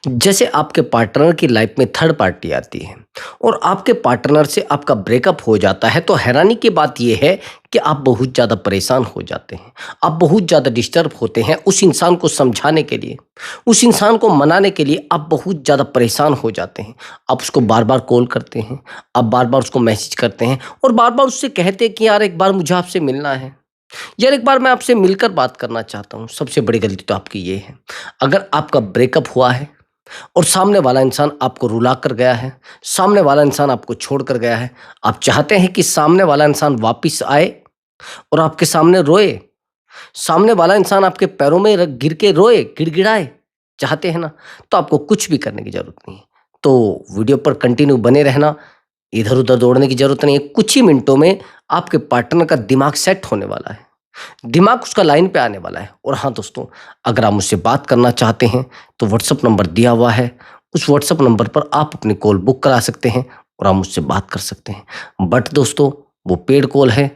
जैसे आपके पार्टनर की लाइफ में थर्ड पार्टी आती है और आपके पार्टनर से आपका ब्रेकअप हो जाता है तो हैरानी की बात यह है कि आप बहुत ज़्यादा परेशान हो जाते हैं। आप बहुत ज़्यादा डिस्टर्ब होते हैं उस इंसान को समझाने के लिए, उस इंसान को मनाने के लिए आप बहुत ज़्यादा परेशान हो जाते हैं। आप उसको बार-बार कॉल करते हैं, आप बार-बार उसको मैसेज करते हैं और बार-बार उससे कहते हैं कि यार एक बार मुझे आपसे मिलना है, यार एक बार मैं आपसे मिलकर बात करना चाहता हूँ। सबसे बड़ी गलती तो आपकी ये है। अगर आपका ब्रेकअप हुआ है और सामने वाला इंसान आपको रुला कर गया है, सामने वाला इंसान आपको छोड़ कर गया है। आप चाहते हैं कि सामने वाला इंसान वापिस आए और आपके सामने रोए, सामने वाला इंसान आपके पैरों में गिर के रोए, गिड़गिड़ाए, चाहते हैं ना? तो आपको कुछ भी करने की ज़रूरत नहीं है। तो वीडियो पर कंटिन्यू बने रहना, इधर-उधर दौड़ने की ज़रूरत नहीं है। कुछ ही मिनटों में आपके पार्टनर का दिमाग सेट होने वाला है। दिमाग उसका लाइन पे आने वाला है। और हाँ दोस्तों, अगर आप मुझसे बात करना चाहते हैं तो व्हाट्सएप नंबर दिया हुआ है। उस व्हाट्सएप नंबर पर आप अपनी कॉल बुक करा सकते हैं और आप मुझसे बात कर सकते हैं। बट दोस्तों, वो पेड कॉल है।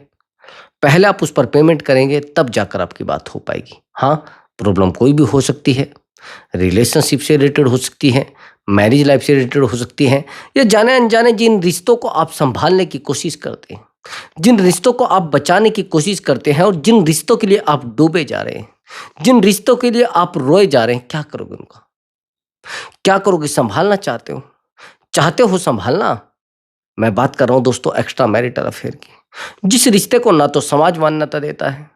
पहले आप उस पर पेमेंट करेंगे तब जाकर आपकी बात हो पाएगी। हाँ, प्रॉब्लम कोई भी हो सकती है। रिलेशनशिप से रिलेटेड हो सकती है, मैरिज लाइफ से रिलेटेड हो सकती है, या जाने-अनजाने जिन रिश्तों को आप सँभालने की कोशिश करते हैं, जिन रिश्तों को आप बचाने की कोशिश करते हैं और जिन रिश्तों के लिए आप डूबे जा रहे हैं, जिन रिश्तों के लिए आप रोए जा रहे हैं, क्या करोगे उनका? क्या करोगे? सँभालना चाहते हो? चाहते हो सँभालना? मैं बात कर रहा हूँ दोस्तों एक्स्ट्रा मैरिटल अफेयर की। जिस रिश्ते को ना तो समाज मान्यता देता है,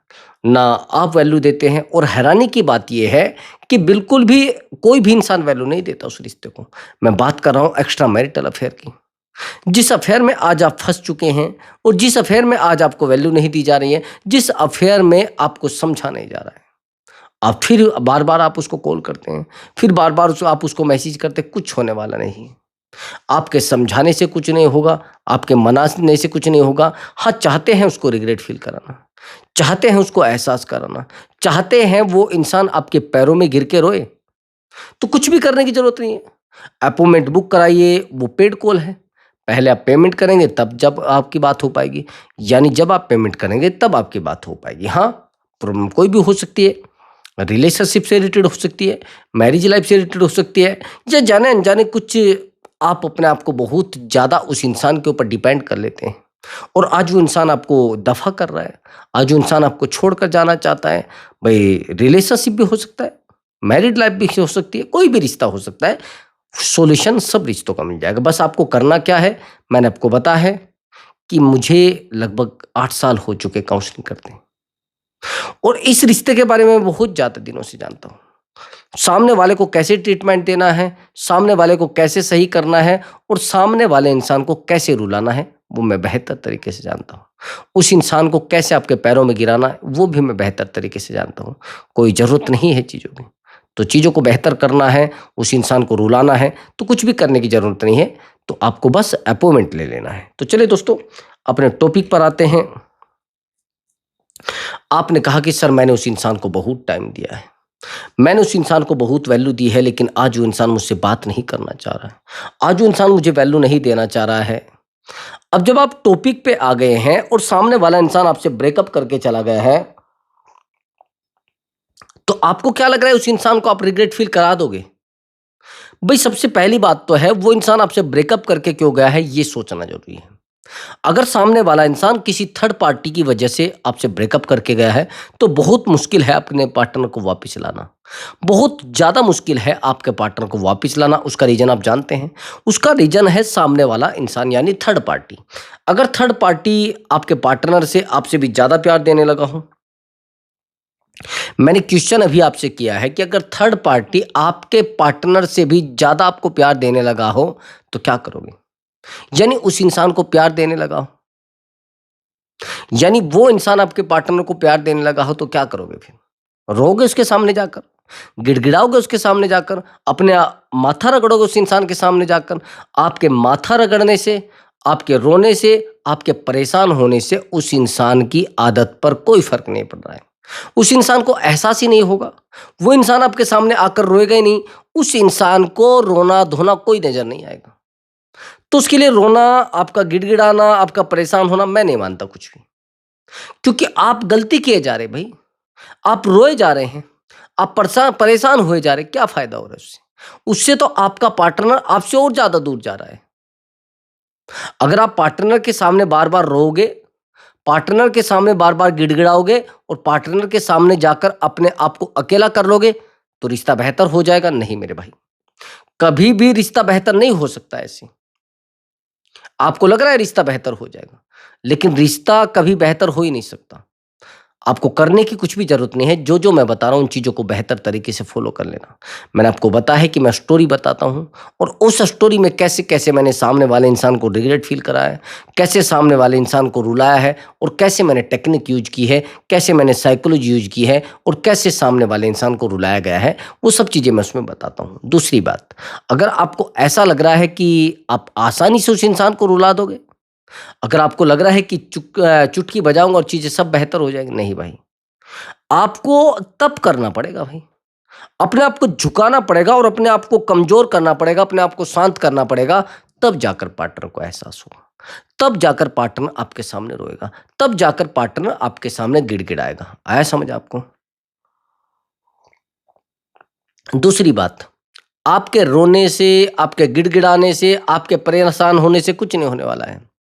ना आप वैल्यू देते हैं, और हैरानी की बात ये है कि बिल्कुल भी कोई भी इंसान वैल्यू नहीं देता उस रिश्ते को। मैं बात कर रहा हूँ एक्स्ट्रा मैरिटल अफेयर की। जिस अफेयर में आज आप फँस चुके हैं और जिस अफेयर में आज आपको वैल्यू नहीं दी जा रही है, जिस अफेयर में आपको समझा नहीं जा रहा है। आप फिर बार-बार आप उसको कॉल करते हैं, फिर बार-बार आप उसको मैसेज करते हैं, कुछ होने वाला नहीं है। आपके समझाने से कुछ नहीं होगा, आपके मनाने से कुछ नहीं होगा। हाँ, चाहते हैं उसको रिग्रेट फ़ील कराना, चाहते हैं उसको एहसास कराना, चाहते हैं वो इंसान आपके पैरों में गिर के रोए, तो कुछ भी करने की ज़रूरत नहीं है। अपॉइंटमेंट बुक कराइए, वो पेड कॉल है। पहले आप पेमेंट करेंगे तब जब आपकी बात हो पाएगी, यानी जब आप पेमेंट करेंगे तब आपकी बात हो पाएगी। हाँ, प्रॉब्लम कोई भी हो सकती है, रिलेशनशिप से रिलेटेड हो सकती है, मैरिज लाइफ से रिलेटेड हो सकती है, या जाने-अनजाने कुछ आप अपने आप को बहुत ज़्यादा उस इंसान के ऊपर डिपेंड कर लेते हैं और आज वो इंसान आपको दफ़ा कर रहा है, आज वो इंसान आपको छोड़कर जाना चाहता है। भई रिलेशनशिप भी हो सकता है, मैरिड लाइफ भी हो सकती है, कोई भी रिश्ता हो सकता है। सॉल्यूशन सब रिश्तों का मिल जाएगा। बस आपको करना क्या है, मैंने आपको बताया है कि मुझे लगभग 8 साल हो चुके काउंसलिंग करते हैं और इस रिश्ते के बारे में बहुत ज़्यादा दिनों से जानता हूँ। सामने वाले को कैसे ट्रीटमेंट देना है, सामने वाले को कैसे सही करना है और सामने वाले इंसान को कैसे रुलाना है, वो मैं बेहतर तरीके से जानता हूँ। उस इंसान को कैसे आपके पैरों में गिराना है, वो भी मैं बेहतर तरीके से जानता हूँ। कोई ज़रूरत नहीं है चीज़ों की। तो चीज़ों को बेहतर करना है, उस इंसान को रुलाना है, तो कुछ भी करने की ज़रूरत नहीं है, तो आपको बस अपॉइंटमेंट ले लेना है। तो चलिए दोस्तों, अपने टॉपिक पर आते हैं। आपने कहा कि सर मैंने उस इंसान को बहुत टाइम दिया है। मैंने उस इंसान को बहुत वैल्यू दी है, लेकिन आज वो इंसान मुझसे बात नहीं करना चाह रहा है। आज वो इंसान मुझे वैल्यू नहीं देना चाह रहा है। अब जब आप टॉपिक पे आ गए हैं और सामने वाला इंसान आपसे ब्रेकअप करके चला गया है, तो आपको क्या लग रहा है उस इंसान को आप रिग्रेट फील करा दोगे? भई सबसे पहली बात तो है वो इंसान आपसे ब्रेकअप करके क्यों गया है, ये सोचना ज़रूरी है। अगर सामने वाला इंसान किसी थर्ड पार्टी की वजह से आपसे ब्रेकअप करके गया है, तो बहुत मुश्किल है अपने पार्टनर को वापस लाना। बहुत ज़्यादा मुश्किल है आपके पार्टनर को वापस लाना। उसका रीज़न आप जानते हैं। उसका रीज़न है सामने वाला इंसान यानी थर्ड पार्टी। अगर थर्ड पार्टी आपके पार्टनर से आपसे भी ज़्यादा प्यार देने लगा हो, मैंने क्वेश्चन अभी आपसे किया है कि अगर थर्ड पार्टी आपके पार्टनर से भी ज़्यादा आपको प्यार देने लगा हो, तो क्या करोगे? यानी उस इंसान को प्यार देने लगा हो, यानी वो इंसान आपके पार्टनर को प्यार देने लगा हो, तो क्या करोगे फिर? रोओगे उसके सामने जाकर, गिड़गिड़ाओगे उसके सामने जाकर, अपने माथा रगड़ोगे उस इंसान के सामने जाकर। आपके माथा रगड़ने से, आपके रोने से, आपके परेशान होने से उस इंसान की आदत पर कोई फ़र्क नहीं पड़ रहा है। उस इंसान को एहसास ही नहीं होगा। वो इंसान आपके सामने आकर रोएगा ही नहीं। उस इंसान को रोना-धोना कोई नज़र नहीं आएगा। तो उसके लिए रोना, आपका गिड़गिड़ाना, आपका परेशान होना मैं नहीं मानता कुछ भी। क्योंकि आप गलती किए जा रहे हैं भई। आप रोए जा रहे हैं, आप परेशान परेशान हुए जा रहे हैं, क्या फ़ायदा हो रहा है उससे? उससे तो आपका पार्टनर आपसे और ज़्यादा दूर जा रहा है। अगर आप पार्टनर के सामने बार-बार रोओगे, पार्टनर के सामने बार-बार गिड़गिड़ाओगे और पार्टनर के सामने जाकर अपने आप को अकेला कर लोगे, तो रिश्ता बेहतर हो जाएगा? नहीं मेरे भाई, कभी भी रिश्ता बेहतर नहीं हो सकता ऐसे। आपको लग रहा है रिश्ता बेहतर हो जाएगा, लेकिन रिश्ता कभी बेहतर हो ही नहीं सकता। आपको करने की कुछ भी ज़रूरत नहीं है, जो-जो मैं बता रहा हूँ उन चीज़ों को बेहतर तरीके से फ़ॉलो कर लेना। मैंने आपको बताया है कि मैं स्टोरी बताता हूँ और उस स्टोरी में कैसे-कैसे मैंने सामने वाले इंसान को रिग्रेट फ़ील कराया है, कैसे सामने वाले इंसान को रुलाया है और कैसे मैंने टेक्निक यूज़ की है, कैसे मैंने साइकोलॉजी यूज़ की है और कैसे सामने वाले इंसान को रुलाया गया है, वो सब चीज़ें मैं उसमें बताता हूँ। दूसरी बात, अगर आपको ऐसा लग रहा है कि आप आसानी से उस इंसान को रुला दोगे, अगर आपको लग रहा है कि चुटकी बजाऊँगा और चीज़ें सब बेहतर हो जाएँगी, नहीं भाई। आपको तब करना पड़ेगा भाई। अपने आप को झुकाना पड़ेगा और अपने आप को कमज़ोर करना पड़ेगा, अपने आप को शांत करना पड़ेगा, तब जाकर पार्टनर को एहसास होगा। तब जाकर पार्टनर आपके सामने रोएगा, तब जाकर पार्टनर आपके सामने गिड़गिड़ाएगा। आया समझ आपको? दूसरी बात, आपके रोने से, आपके गिड़गिड़ाने से, आपके परेशान होने से कुछ नहीं होने वाला है।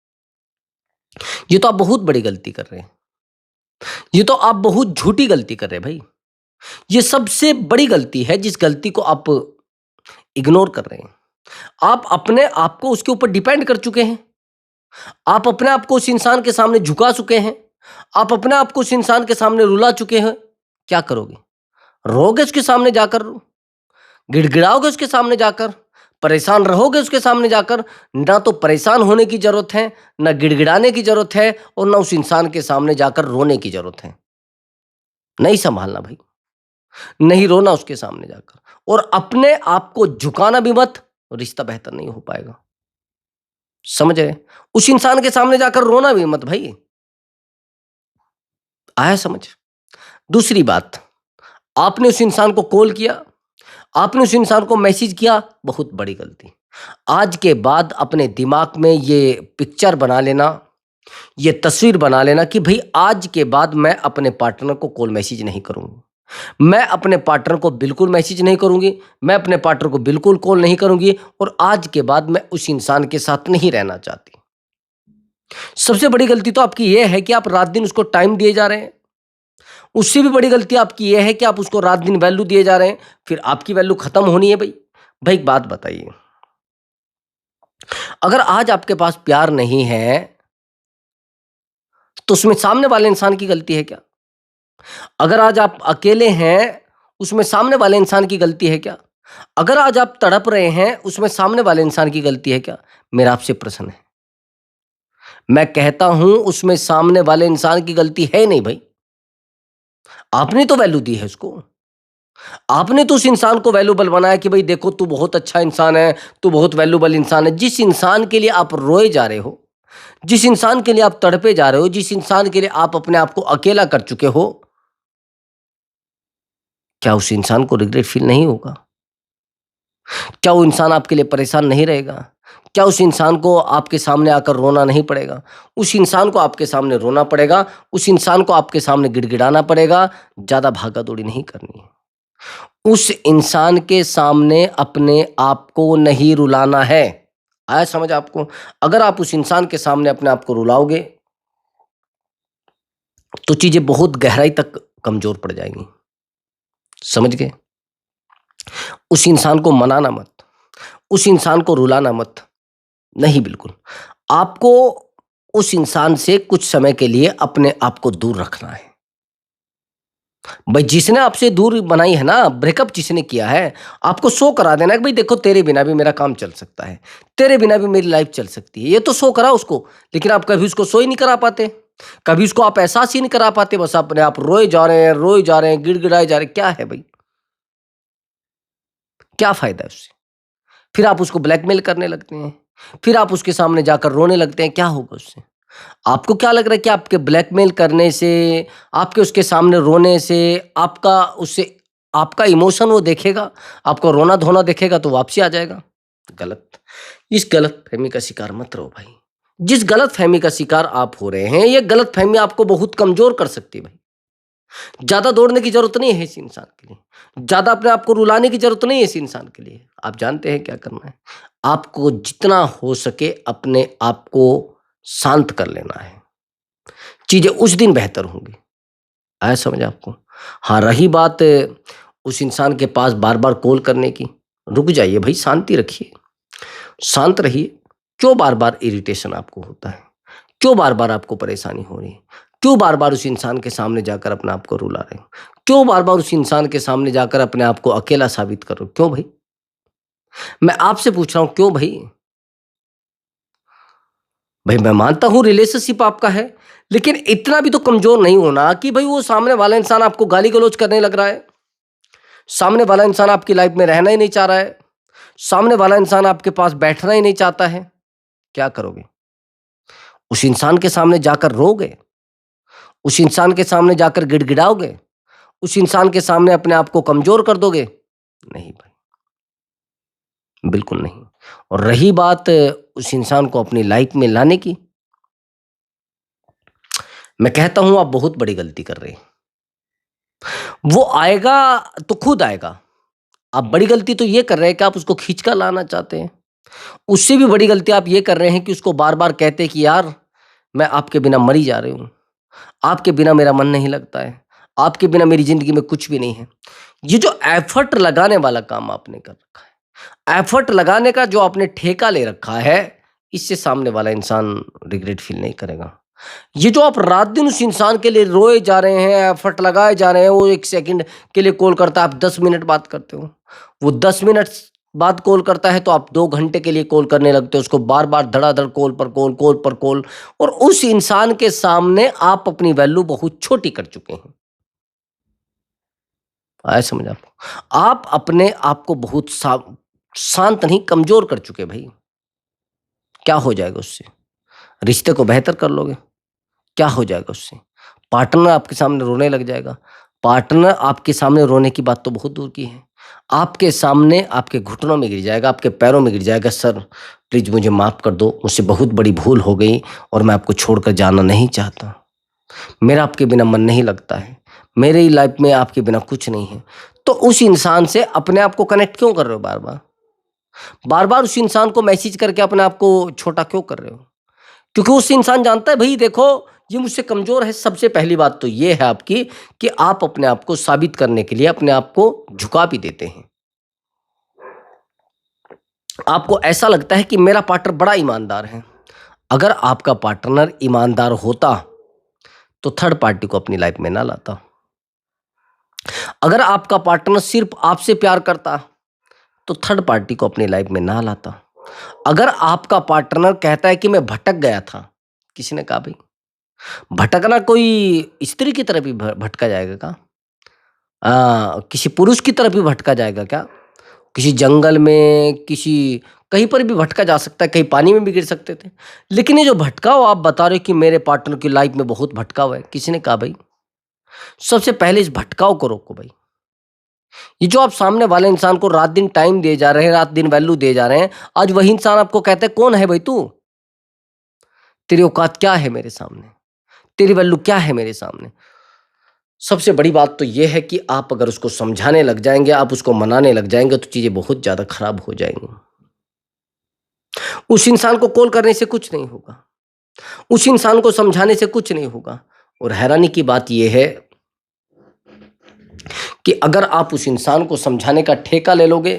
ये तो आप बहुत बड़ी गलती कर रहे हैं। ये तो आप बहुत झूठी गलती कर रहे हैं भाई। ये सबसे बड़ी गलती है जिस गलती को आप इग्नोर कर रहे हैं। आप अपने आप को उसके ऊपर डिपेंड कर चुके हैं। आप अपने आप को उस इंसान के सामने झुका चुके हैं। आप अपने आप को उस इंसान के सामने रुला चुके हैं। क्या करोगे? रोओगे उसके सामने जाकर? गिड़गिड़ाओगे उसके सामने जाकर? परेशान रहोगे उसके सामने जाकर? ना तो परेशान होने की ज़रूरत है, ना गिड़गिड़ाने की ज़रूरत है और ना उस इंसान के सामने जाकर रोने की ज़रूरत है। नहीं सँभालना भाई। नहीं रोना उसके सामने जाकर और अपने आप को झुकाना भी मत, रिश्ता बेहतर नहीं हो पाएगा। समझ रहे? उस इंसान के सामने जाकर रोना भी मत भाई। आया समझ? दूसरी बात, आपने उस इंसान को कॉल किया, आपने उस इंसान को मैसेज किया, बहुत बड़ी गलती। आज के बाद अपने दिमाग में ये पिक्चर बना लेना, ये तस्वीर बना लेना कि भई आज के बाद मैं अपने पार्टनर को कॉल मैसेज नहीं करूँगी। मैं अपने पार्टनर को बिल्कुल मैसेज नहीं करूँगी, मैं अपने पार्टनर को बिल्कुल कॉल नहीं करूँगी और आज के बाद मैं उस इंसान के साथ नहीं रहना चाहती। सबसे बड़ी गलती तो आपकी ये है कि आप रात-दिन उसको टाइम दिए जा रहे हैं। उससे भी बड़ी गलती आपकी ये है कि आप उसको रात-दिन वैल्यू दिए जा रहे हैं, फिर आपकी वैल्यू खत्म होनी है भई। भई एक बात बताइए, अगर आज आपके पास प्यार नहीं है, तो उसमें सामने वाले इंसान की गलती है क्या? अगर आज आप अकेले हैं, उसमें सामने वाले इंसान की गलती है क्या? अगर आज आप तड़प रहे हैं, उसमें सामने वाले इंसान की गलती है क्या? मेरा आपसे प्रश्न है। मैं कहता हूँ उसमें सामने वाले इंसान की गलती है नहीं भई। आपने तो वैल्यू दी है उसको। आपने तो उस इंसान को वैल्यूएबल बनाया कि भई देखो तू बहुत अच्छा इंसान है, तू बहुत वैल्यूएबल इंसान है। जिस इंसान के लिए आप रोए जा रहे हो, जिस इंसान के लिए आप तड़पे जा रहे हो, जिस इंसान के लिए आप अपने आप को अकेला कर चुके हो, क्या उस इंसान को रिग्रेट फ़ील नहीं होगा? क्या वो इंसान आपके लिए परेशान नहीं रहेगा? क्या उस इंसान को आपके सामने आकर रोना नहीं पड़ेगा? उस इंसान को आपके सामने रोना पड़ेगा, उस इंसान को आपके सामने गिड़गिड़ाना पड़ेगा, ज़्यादा भागा-दौड़ी नहीं करनी है। उस इंसान के सामने अपने आप को नहीं रुलाना है। आया समझ आपको? अगर आप उस इंसान के सामने अपने आप को रुलाओगे, तो चीज़ें बहुत गहराई तक कमज़ोर पड़ जाएँगी। समझ गए? उस इंसान को मनाना मत, उस इंसान को रुलाना मत। नहीं बिल्कुल। आपको उस इंसान से कुछ समय के लिए अपने आप को दूर रखना है। भाई जिसने आपसे दूरी बनाई है ना, ब्रेकअप जिसने किया है, आपको शो करा देना है कि भाई देखो तेरे बिना भी मेरा काम चल सकता है, तेरे बिना भी मेरी लाइफ चल सकती है। ये तो शो करा उसको, लेकिन आप कभी उसको शो ही नहीं करा पाते। कभी उसको आप एहसास ही नहीं करा पाते, बस अपने आप रोए जा रहे हैं, रोए जा रहे हैं, गिड़गिड़ाए जा रहे हैं। क्या है भाई? क्या फ़ायदा है उससे? फिर आप उसको ब्लैकमेल करने लगते हैं, फिर आप उसके सामने जाकर रोने लगते हैं, क्या होगा उससे? आपको क्या लग रहा है कि आपके ब्लैकमेल करने से, आपके उसके सामने रोने से, आपका उससे आपका इमोशन वो देखेगा, आपको रोना-धोना देखेगा तो वापसी आ जाएगा? गलत। इस गलतफ़हमी का शिकार मत रहो भाई। जिस गलतफ़हमी का शिकार आप हो रहे हैं, ये गलतफ़हमी आपको बहुत कमज़ोर कर सकती है भाई। ज़्यादा दौड़ने की ज़रूरत नहीं है इस इंसान के लिए। ज़्यादा अपने आप को रुलाने की ज़रूरत नहीं है इस इंसान के लिए। आप जानते हैं क्या करना है? आपको जितना हो सके अपने आप को शांत कर लेना है। चीज़ें उस दिन बेहतर होंगी। आया समझ आपको? हाँ, रही बात उस इंसान के पास बार-बार कॉल करने की, रुक जाइए भई, शांति रखिए, शांत रहिए। क्यों बार-बार इरिटेशन आपको होता है? क्यों बार-बार आपको परेशानी हो रही है? क्यों बार-बार उस इंसान के सामने जाकर अपने आप को रुला रहे हो? क्यों बार-बार उस इंसान के सामने जाकर अपने आप को अकेला साबित कर रहे हो? क्यों भई? मैं आपसे पूछ रहा हूँ, क्यों भई? भई मैं मानता हूँ रिलेशनशिप आपका है, लेकिन इतना भी तो कमज़ोर नहीं होना कि भई वो सामने वाला इंसान आपको गाली-गलौच करने लग रहा है। सामने वाला इंसान आपकी लाइफ़ में रहना ही नहीं चाह रहा है। सामने वाला इंसान आपके पास बैठना ही नहीं चाहता है। क्या करोगे? उस इंसान के सामने जाकर रोओगे? उस इंसान के सामने जाकर गिड़गिड़ाओगे? उस इंसान के सामने अपने आप को कमज़ोर कर दोगे? नहीं भाई, बिल्कुल नहीं। और रही बात उस इंसान को अपनी लाइफ़ में लाने की, मैं कहता हूँ आप बहुत बड़ी गलती कर रहे हैं। वो आएगा तो खुद आएगा। आप बड़ी गलती तो ये कर रहे हैं कि आप उसको खींच कर लाना चाहते हैं। उससे भी बड़ी गलती आप ये कर रहे हैं कि उसको बार-बार कहते हैं कि यार, मैं आपके बिना मर ही जा रही हूँ। आपके बिना मेरा मन नहीं लगता है। आपके बिना मेरी ज़िंदगी में कुछ भी नहीं है। ये जो एफ़र्ट लगाने वाला काम आपने कर रखा है, एफ़र्ट लगाने का जो आपने ठेका ले रखा है, इससे सामने वाला इंसान रिग्रेट फ़ील नहीं करेगा। ये जो आप रात-दिन उस इंसान के लिए रोए जा रहे हैं, एफ़र्ट लगाए जा रहे हैं, वो 1 सेकंड के लिए कॉल करता है, आप 10 मिनट बात करते हो। वो 10 मिनट बाद कॉल करता है, तो आप 2 घंटे के लिए कॉल करने लगते हो, उसको बार-बार धड़ाधड़ कॉल पर कॉल, कॉल पर कॉल, और उस इंसान के सामने आप अपनी वैल्यू बहुत छोटी कर चुके हैं। आया समझ आपको? आप अपने आप को बहुत शांत नहीं, कमज़ोर कर चुके भई। क्या हो जाएगा उससे? रिश्ते को बेहतर कर लोगे? क्या हो जाएगा उससे? पार्टनर आपके सामने रोने लग जाएगा। पार्टनर आपके सामने रोने की बात तो बहुत दूर की है। आपके सामने आपके घुटनों में गिर जाएगा, आपके पैरों में गिर जाएगा, सर प्लीज़ मुझे माफ़ कर दो, मुझसे बहुत बड़ी भूल हो गई और मैं आपको छोड़कर जाना नहीं चाहता। मेरा आपके बिना मन नहीं लगता है। मेरी लाइफ़ में आपके बिना कुछ नहीं है। तो उस इंसान से अपने आप को कनेक्ट क्यों कर रहे हो बार-बार? बार-बार उस इंसान को मैसेज करके अपने आप को छोटा क्यों कर रहे हो? क्योंकि उस इंसान जानता है भई देखो, ये मुझसे कमज़ोर है। सबसे पहली बात तो ये है आपकी कि आप अपने आप को साबित करने के लिए अपने आप को झुका भी देते हैं। आपको ऐसा लगता है कि मेरा पार्टनर बड़ा ईमानदार है। अगर आपका पार्टनर ईमानदार होता, तो थर्ड पार्टी को अपनी लाइफ़ में ना लाता। अगर आपका पार्टनर सिर्फ़ आपसे प्यार करता, तो थर्ड पार्टी को अपनी लाइफ़ में ना लाता। अगर आपका पार्टनर कहता है कि मैं भटक गया था, किसी ने कहा भई, भटकना कोई स्त्री की तरफ ही भटका जाएगा क्या? किसी पुरुष की तरफ भी भटका जाएगा क्या? किसी जंगल में, किसी कहीं पर भी भटका जा सकता है, कहीं पानी में भी गिर सकते थे। लेकिन ये जो भटकाव आप बता रहे हो कि मेरे पार्टनर की लाइफ़ में बहुत भटकाव है, किसी ने कहा भई? सबसे पहले इस भटकाव को रोको भई। ये जो आप सामने वाले इंसान को रात-दिन टाइम दिए जा रहे हैं, रात-दिन वैल्यू दिए जा रहे हैं, आज वही इंसान आपको कहता है, "कौन है भई तू? तेरी औकात क्या है मेरे सामने? तेरी वैल्यू क्या है मेरे सामने?" सबसे बड़ी बात तो ये है कि आप अगर उसको समझाने लग जाएँगे, आप उसको मनाने लग जाएँगे, तो चीज़ें बहुत ज़्यादा खराब हो जाएँगी। उस इंसान को कॉल करने से कुछ नहीं होगा, उस इंसान को समझाने से कुछ नहीं होगा। और हैरानी की बात ये है कि अगर आप उस इंसान को समझाने का ठेका ले लोगे,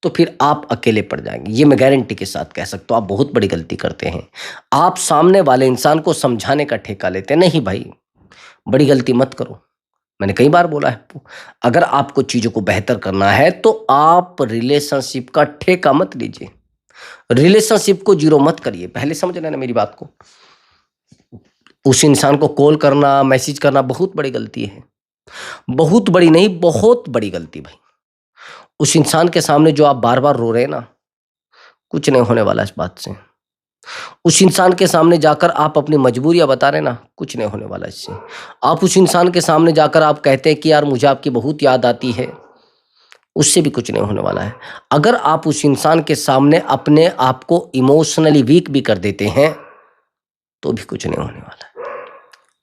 तो फिर आप अकेले पड़ जाएँगे। ये मैं गारंटी के साथ कह सकता हूँ, आप बहुत बड़ी गलती करते हैं। आप सामने वाले इंसान को समझाने का ठेका लेते हैं, नहीं भाई, बड़ी गलती मत करो। मैंने कई बार बोला है आपको, अगर आपको चीज़ों को बेहतर करना है, तो आप रिलेशनशिप का ठेका मत लीजिए। रिलेशनशिप को ज़ीरो मत करिए, पहले समझ लेना मेरी बात को। उस इंसान को कॉल करना, मैसेज करना बहुत बड़ी गलती है। बहुत बड़ी नहीं, बहुत बड़ी गलती भाई। उस इंसान के सामने जो आप बार-बार रो रहे हैं ना, कुछ नहीं होने वाला इस बात से। उस इंसान के सामने जाकर आप अपनी मजबूरियाँ बता रहे हैं ना, कुछ नहीं होने वाला इससे। आप उस इंसान के सामने जाकर आप कहते हैं कि यार मुझे आपकी बहुत याद आती है, उससे भी कुछ नहीं होने वाला है। अगर आप उस इंसान के सामने अपने आप को इमोशनली वीक भी कर देते हैं, तो भी कुछ नहीं होने वाला है।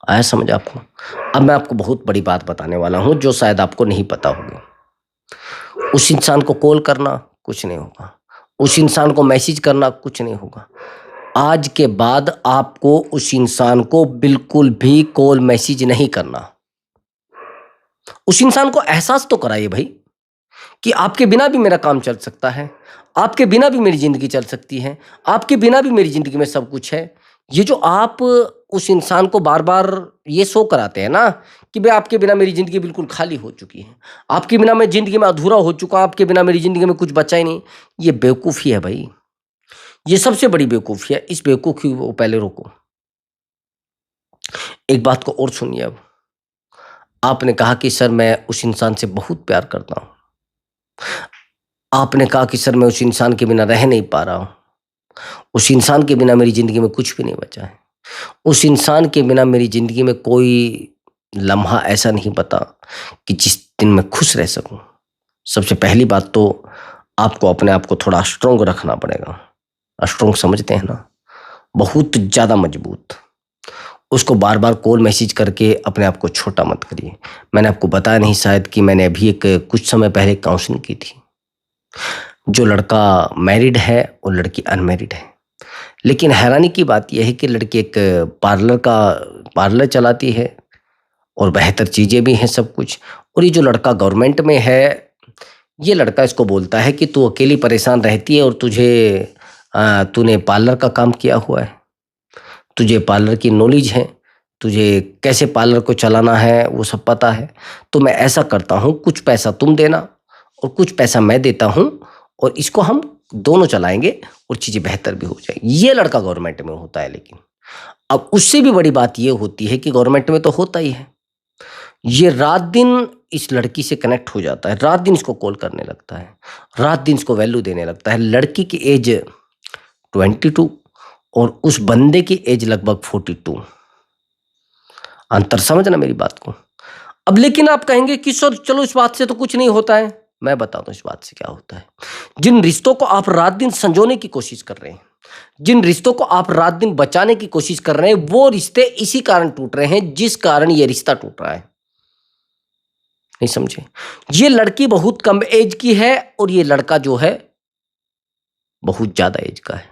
आया समझ आपको? अब मैं आपको बहुत बड़ी बात बताने वाला हूँ जो शायद आपको नहीं पता होगी। उस इंसान को कॉल करना कुछ नहीं होगा, उस इंसान को मैसेज करना कुछ नहीं होगा। आज के बाद आपको उस इंसान को बिल्कुल भी कॉल मैसेज नहीं करना। उस इंसान को एहसास तो कराइए भाई कि आपके बिना भी मेरा काम चल सकता है, आपके बिना भी मेरी ज़िंदगी चल सकती है, आपके बिना भी मेरी ज़िंदगी में सब कुछ है। ये जो आप उस इंसान को बार-बार ये शो कराते हैं ना कि भई आपके बिना मेरी ज़िंदगी बिल्कुल खाली हो चुकी है, आपके बिना मैं ज़िंदगी में अधूरा हो चुका, आपके बिना मेरी ज़िंदगी में कुछ बचा ही नहीं, ये बेवकूफ़ी है भाई। ये सबसे बड़ी बेवकूफ़ी है, इस बेवकूफ़ी को पहले रोको। एक बात को और सुनिए अब, आपने कहा कि सर मैं उस इंसान से बहुत प्यार करता हूँ। आपने कहा कि सर मैं उस इंसान के बिना रह नहीं पा रहा हूँ। उस इंसान के बिना मेरी ज़िंदगी में कुछ भी नहीं बचा है। उस इंसान के बिना मेरी ज़िंदगी में कोई लम्हा ऐसा नहीं बता कि जिस दिन मैं खुश रह सकूँ। सबसे पहली बात तो आपको अपने आप को थोड़ा स्ट्रॉन्ग रखना पड़ेगा। स्ट्रॉन्ग समझते हैं ना? बहुत ज़्यादा मजबूत। उसको बार-बार कॉल मैसेज करके अपने आप को छोटा मत करिए। मैंने आपको बताया नहीं शायद कि मैंने अभी एक कुछ समय पहले काउंसलिंग की थी। जो लड़का मैरिड है और लड़की अनमैरिड है। लेकिन हैरानी की बात यह है कि लड़की एक पार्लर चलाती है और बेहतर चीज़ें भी हैं सब कुछ। और ये जो लड़का गवर्नमेंट में है, ये लड़का इसको बोलता है कि तू अकेली परेशान रहती है और तूने पार्लर का काम किया हुआ है, तुझे पार्लर की नॉलेज है, तुझे कैसे पार्लर को चलाना है वो सब पता है। तो मैं ऐसा करता हूँ, कुछ पैसा तुम देना और कुछ पैसा मैं देता हूँ और इसको हम दोनों चलाएँगे और चीज़ें बेहतर भी हो जाएँगी। ये लड़का गवर्नमेंट में होता है लेकिन। अब उससे भी बड़ी बात ये होती है कि गवर्नमेंट में तो होता ही है। ये रात-दिन इस लड़की से कनेक्ट हो जाता है, रात-दिन इसको कॉल करने लगता है, रात-दिन इसको वैल्यू देने लगता है। लड़की की एज 22 और उस बंदे की एज लगभग 42। अंतर समझना मेरी बात को। अब लेकिन आप कहेंगे कि सर चलो इस बात से तो कुछ नहीं होता है। मैं बताता हूँ इस बात से क्या होता है। जिन रिश्तों को आप रात-दिन संजोने की कोशिश कर रहे हैं, जिन रिश्तों को आप रात-दिन बचाने की कोशिश कर रहे हैं, वो रिश्ते इसी कारण टूट रहे हैं जिस कारण ये रिश्ता टूट रहा है। नहीं समझे? ये लड़की बहुत कम एज की है और ये लड़का जो है बहुत ज़्यादा एज का है।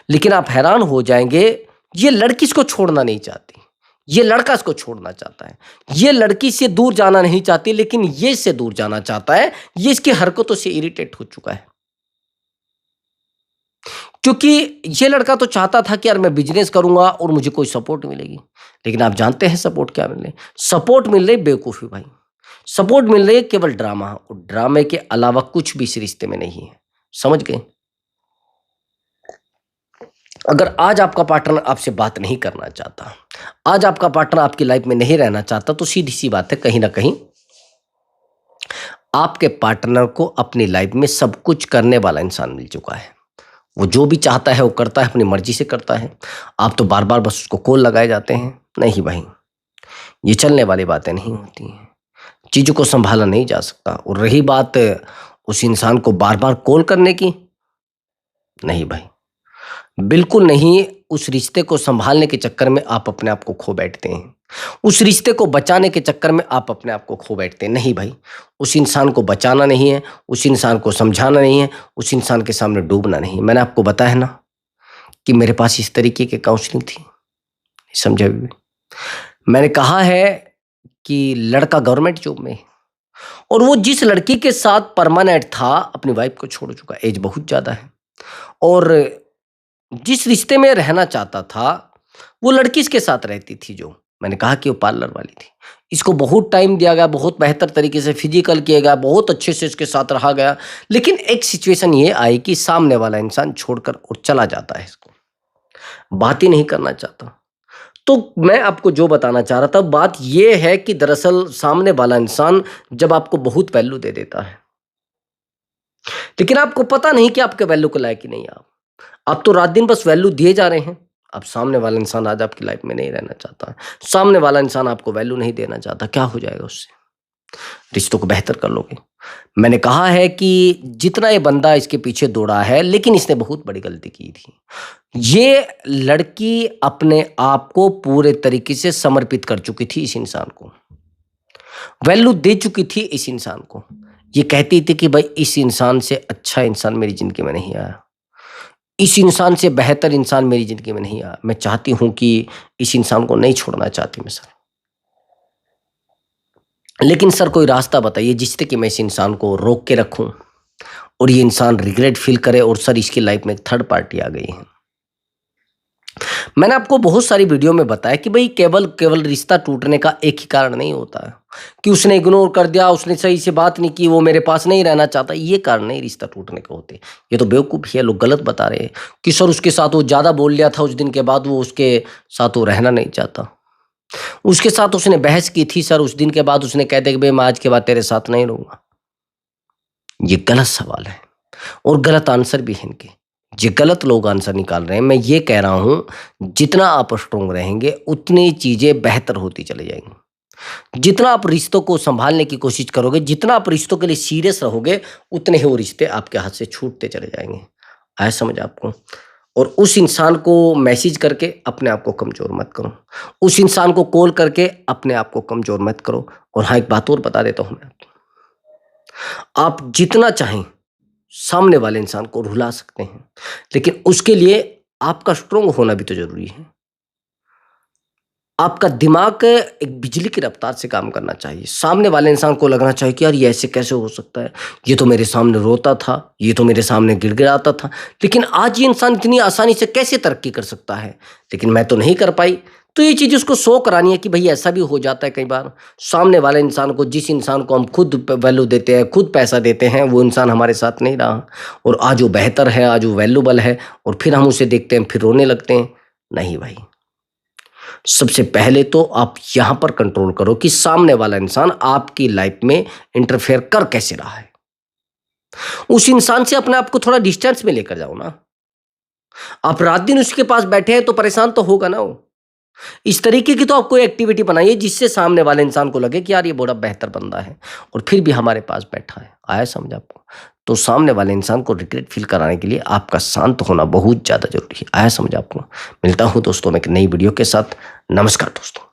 लेकिन आप हैरान हो जाएँगे, ये लड़की इसको छोड़ना नहीं चाहती। ये लड़का इसको छोड़ना चाहता है। ये लड़की से दूर जाना नहीं चाहती लेकिन ये इससे दूर जाना चाहता है। ये इसकी हरकतों से इरिटेट हो चुका है। क्योंकि ये लड़का तो चाहता था कि यार मैं बिज़नेस करूँगा और मुझे कोई सपोर्ट मिलेगी। लेकिन आप जानते हैं सपोर्ट क्या मिल रही है? सपोर्ट मिल रही बेवकूफ़ी भाई। सपोर्ट मिल रही है केवल ड्रामा और ड्रामे के अलावा कुछ भी इस रिश्ते में नहीं है। समझ गए? अगर आज आपका पार्टनर आपसे बात नहीं करना चाहता, आज आपका पार्टनर आपकी लाइफ में नहीं रहना चाहता, तो सीधी-सी बात है कहीं न कहीं आपके पार्टनर को अपनी लाइफ में सब कुछ करने वाला इंसान मिल चुका है। वो जो भी चाहता है वो करता है, अपनी मर्ज़ी से करता है। आप तो बार-बार बस उसको कॉल लगाए जाते हैं। नहीं भाई, ये चलने वाली बातें नहीं होती हैं। चीज़ों को सँभाला नहीं जा सकता और रही बात उस इंसान को बार-बार कॉल करने की, नहीं भाई। बिल्कुल नहीं, उस रिश्ते को सँभालने के चक्कर में आप अपने आप को खो बैठते हैं। उस रिश्ते को बचाने के चक्कर में आप अपने आप को खो बैठते हैं। नहीं भाई, उस इंसान को बचाना नहीं है, उस इंसान को समझाना नहीं है, उस इंसान के सामने डूबना नहीं है। मैंने आपको बताया ना कि मेरे पास इस तरीके की काउंसलिंग थी, समझे अभी भी? मैंने कहा है कि लड़का गवर्नमेंट जॉब में है और वो जिस लड़की के साथ परमानेंट था, अपनी वाइफ़ को छोड़ चुका है, एज बहुत ज़्यादा है और जिस रिश्ते में रहना चाहता था, वो लड़की इसके साथ रहती थी जो, मैंने कहा कि वो पार्लर वाली थी। इसको बहुत टाइम दिया गया, बहुत बेहतर तरीके से फिज़िकल किया गया, बहुत अच्छे से इसके साथ रहा गया। लेकिन एक सिचुएशन ये आई कि सामने वाला इंसान छोड़कर और चला जाता है इसको, बात ही नहीं करना चाहता। तो मैं आपको जो बताना चाह रहा था, बात ये है कि दरअसल सामने वाला इंसान जब आपको बहुत वैल्यू दे देता है, लेकिन आपको पता नहीं कि आपके वैल्यू के लायक ही नहीं है आप। आप तो रात-दिन बस वैल्यू दिए जा रहे हैं। अब सामने वाला इंसान आज आपकी लाइफ में नहीं रहना चाहता। सामने वाला इंसान आपको वैल्यू नहीं देना चाहता, क्या हो जाएगा उससे? रिश्तों को बेहतर कर लोगे। मैंने कहा है कि जितना ये बंदा इसके पीछे दौड़ा है, लेकिन इसने बहुत बड़ी गलती की थी। ये लड़की अपने आप को पूरे तरीके से समर्पित कर चुकी थी इस इंसान को, वैल्यू दे चुकी थी इस इंसान को। ये कहती थी कि भाई इस इंसान से अच्छा इंसान मेरी ज़िंदगी में नहीं आया, इस इंसान से बेहतर इंसान मेरी ज़िंदगी में नहीं आया। मैं चाहती हूँ कि इस इंसान को नहीं छोड़ना चाहती मैं सर। लेकिन सर कोई रास्ता बताइए जिससे कि मैं इस इंसान को रोक के रखूँ और ये इंसान रिग्रेट फ़ील करे और सर इसकी लाइफ़ में एक थर्ड पार्टी आ गई है। मैंने आपको बहुत सारी वीडियो में बताया कि भाई केवल केवल रिश्ता टूटने का एक ही कारण नहीं होता है कि उसने इग्नोर कर दिया, उसने सही से बात नहीं की, वो मेरे पास नहीं रहना चाहता। ये कारण नहीं रिश्ता टूटने के होते। ये तो बेवकूफ़ी है, लोग गलत बता रहे हैं कि सर उसके साथ वो ज़्यादा बोल लिया था, उस दिन के बाद वो उसके साथ वो रहना नहीं चाहता। उसके साथ उसने बहस की थी सर, उस दिन के बाद उसने कह दिया कि भाई मैं आज के बाद तेरे साथ नहीं रहूँगा। ये गलत सवाल है और गलत आंसर भी है इनके। ये गलत लोग आंसर निकाल रहे हैं। मैं ये कह रहा हूँ, जितना आप स्ट्रॉन्ग रहेंगे उतनी चीज़ें बेहतर होती चली जाएँगी। जितना आप रिश्तों को सँभालने की कोशिश करोगे, जितना आप रिश्तों के लिए सीरियस रहोगे, उतने ही वो रिश्ते आपके हाथ से छूटते चले जाएँगे। आया समझ आपको? और उस इंसान को मैसेज करके अपने आप को कमज़ोर मत करो। उस इंसान को कॉल करके अपने आप को कमज़ोर मत करो। और हाँ, एक बात और बता देता हूँ मैं आपको। आप जितना चाहें सामने वाले इंसान को रुला सकते हैं, लेकिन उसके लिए आपका स्ट्रॉन्ग होना भी तो ज़रूरी है। आपका दिमाग एक बिजली की रफ्तार से काम करना चाहिए। सामने वाले इंसान को लगना चाहिए कि यार ये ऐसे कैसे हो सकता है? ये तो मेरे सामने रोता था, ये तो मेरे सामने गिड़गिड़ाता था, लेकिन आज ये इंसान इतनी आसानी से कैसे तरक्की कर सकता है? लेकिन मैं तो नहीं कर पाई। तो ये चीज़ उसको शो करानी है कि भई ऐसा भी हो जाता है कई बार। सामने वाले इंसान को, जिस इंसान को हम खुद वैल्यू देते हैं, खुद पैसा देते हैं, वो इंसान हमारे साथ नहीं रहा और आज वो बेहतर है, आज वो वैल्यूएबल है और फिर हम उसे देखते हैं, फिर रोने लगते हैं। नहीं भाई। सबसे पहले तो आप यहाँ पर कंट्रोल करो कि सामने वाला इंसान आपकी लाइफ में इंटरफेयर कर कैसे रहा है। उस इंसान से अपने आप को थोड़ा डिस्टेंस में लेकर जाओ ना। आप रात दिन उसके पास बैठे हैं तो परेशान तो होगा ना वो। इस तरीके की तो आप कोई एक्टिविटी बनाइए जिससे सामने वाले इंसान को लगे कि यार ये बड़ा बेहतर बंदा है और फिर भी हमारे पास बैठा है। आया समझ आपको? तो सामने वाले इंसान को रिग्रेट फील कराने के लिए आपका शांत होना बहुत ज़्यादा ज़रूरी है। आया समझ आपको? मिलता हूँ दोस्तों मैं एक नई वीडियो के साथ। नमस्कार दोस्तों।